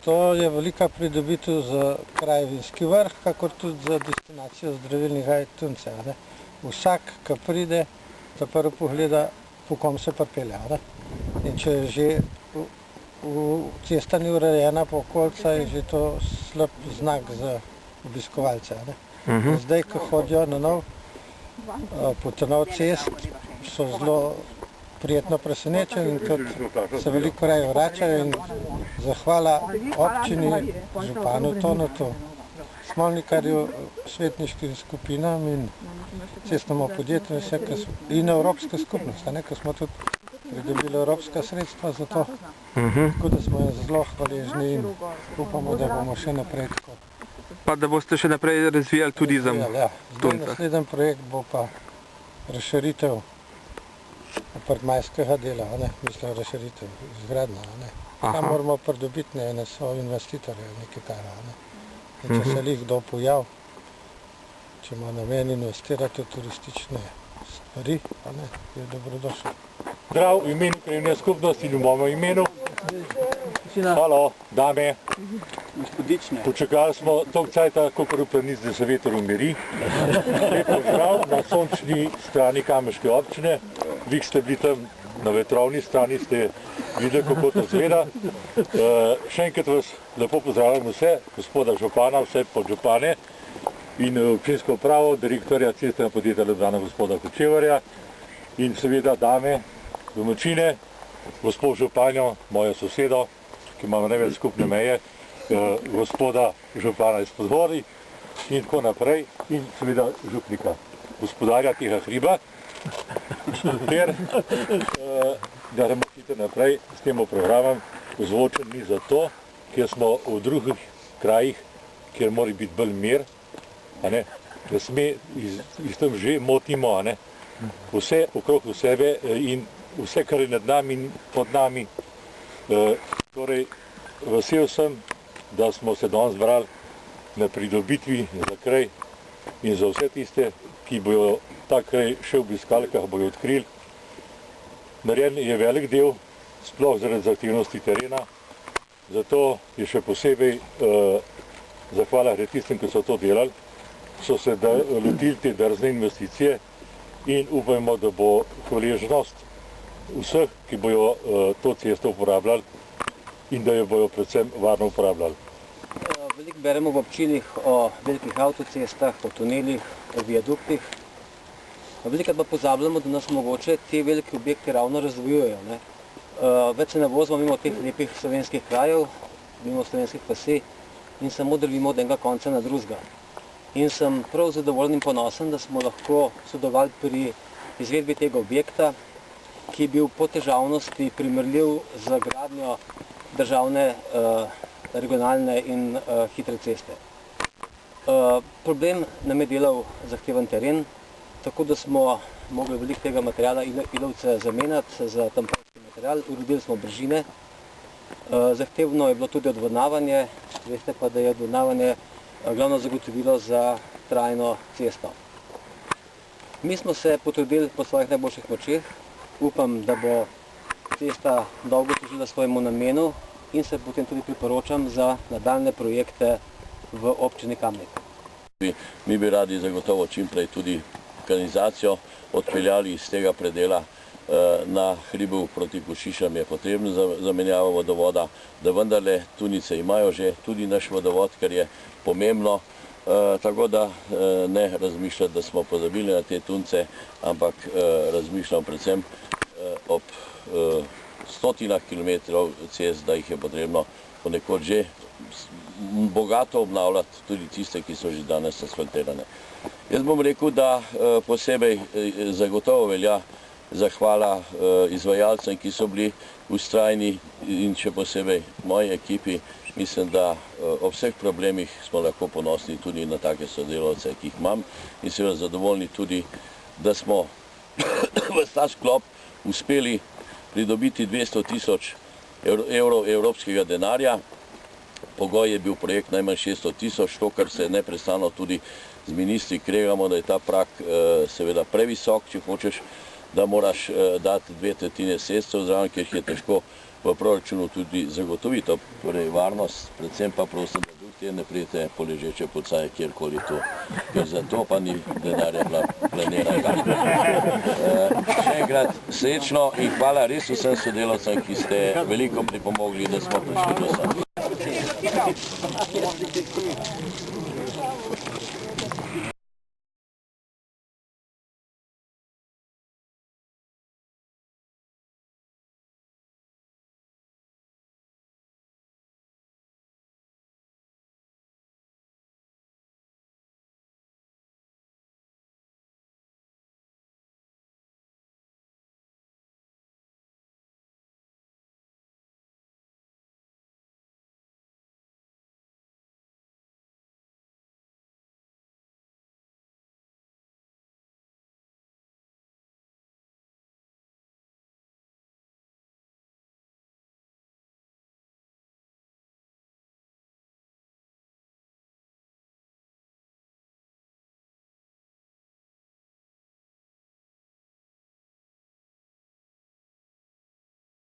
To je velika pridobitev za kraj Vinski vrh, kakor tudi za destinacijo zdravilnih gaj Tunce. Vsak, ki pride, ta prvo pogleda, po kom se pripelje. In če je že cesta ni urejena po okolica, je že to slab znak za obiskovalce. Zdaj, ko hodijo na nov, po ta nov cest, so zelo prijetno presenečeni in tudi se veliko raje vračajo in zahvala občini, županu Tonetu, Smolnikarju, svetniškim skupinam in cestnemu podjetju in Evropska skupnost, ker smo tudi pridobili evropska sredstva za to, tako da smo zelo hvaležni in upamo, da bomo še naprej tako. Pa da boste še naprej razvijali tudi za Tunce. Naslednji projekt bo pa razširitev apartmajskega dela, mislim razširitev, izgradnja. Tam moramo pridobiti ene so investitorje, nekaj tega. In če se jih kdo pojav, če ima namen investirati v turistične stvari, je dobrodošel. Zdrav, v imenu krajevne skupnosti in v mojem imenu. Halo, dame. Počakali smo toliko cajta, kakor uplanic, da se veter umiri. Lep pozdrav na sončni strani Kameške občine. Vi ste bili tam na vetrovni strani, ste videli, kako to izgleda. Še enkrat vas lepo pozdravljam vse, gospoda župana, vse podžupane in občinsko upravo, direktorja cestnega podjetja Ljubljana gospoda Kočevarja in seveda dame, domačine, gospod županjo, mojo sosedo, ki imamo največ skupne meje, gospoda župana iz Podgorij in tako naprej in seveda župnika, gospodarja tega hriba, ter da gremo hitro naprej s tem programom ozvočeni zato, ker smo v drugih krajih, kjer mora biti bolj mir, da sme iz tem že motimo vse okrog sebe in vse, kar je nad nami in pod nami. Torej, vesel sem, da smo se danes zbrali na pridobitvi za kraj in za vse tiste, ki bojo ta kraj še obiskali, ki bojo odkrili. Narejen je velik del, sploh zaradi zahtevnosti terena, zato je še posebej zahvala tistim, ki so to delali, so se lotili te drzne investicije in upajmo, da bo hvaležnost vseh, ki bojo to cesto uporabljali in da jo bojo predvsem varno uporabljali. Veliko beremo v občinih o velikih avtocestah, o tunelih, o viaduktih. Velikrat pa pozabljamo, da nas mogoče te velike objekte ravno razvijujejo. Več se ne vozimo mimo teh lepih slovenskih krajev, mimo slovenskih vasi in samo drvimo od enega konca na drugega. In sem prav zadovoljen in ponosen, da smo lahko sodelovali pri izvedbi tega objekta, ki je bil po težavnosti primerljiv z gradnjo državne, regionalne in hitre ceste. Problem nam je delal zahteven teren, tako da smo mogli veliko tega materijala ilovce zamenjati za tamponski material, uredili smo brežine. Zahtevno je bilo tudi odvodnavanje, veste pa, da je odvodnavanje glavno zagotovilo za trajno cesto. Mi smo se potrudili po svojih najboljših močeh, upam, da bo cesta dolgo služila svojemu namenu in se potem tudi priporočam za nadaljne projekte v občini Kamnik. Mi bi radi zagotovo čimprej tudi kanalizacijo odpeljali iz tega predela na hribu proti Košišam je potrebno zamenjava vodovoda, da vendarle Tunice imajo že tudi naš vodovod, ker je pomembno, tako da ne razmišljati, da smo pozabili na te Tunce, ampak razmišljam predvsem ob stotinah kilometrov cest, da jih je potrebno ponekod že bogato obnavljati, tudi tiste, ki so že danes asfaltirane. Jaz bom rekel, da posebej zagotovo velja zahvala izvajalcem, ki so bili vztrajni in še posebej moji ekipi. Mislim, da ob vseh problemih smo lahko ponosni tudi na take sodelavce, ki jih imam in seveda zadovoljni tudi, da smo v ta sklop uspeli pridobiti 200 tisoč evrov evropskega denarja. Pogoj je bil projekt najmanj 600 tisoč, to, kar se neprestano tudi z ministri kregamo, da je ta prak seveda previsok, če hočeš, da moraš dati 2/3 sredstev zraven, ker jih je težko v proračunu tudi zagotoviti, torej varnost, predvsem pa prosim, da drug teden ne prijete po ležeče pocaje kjerkoli to, ker za to pa ni denarja planiranega. Še enkrat srečno in hvala res vsem sodelavcem, ki ste veliko pripomogli, da smo prišli do sem.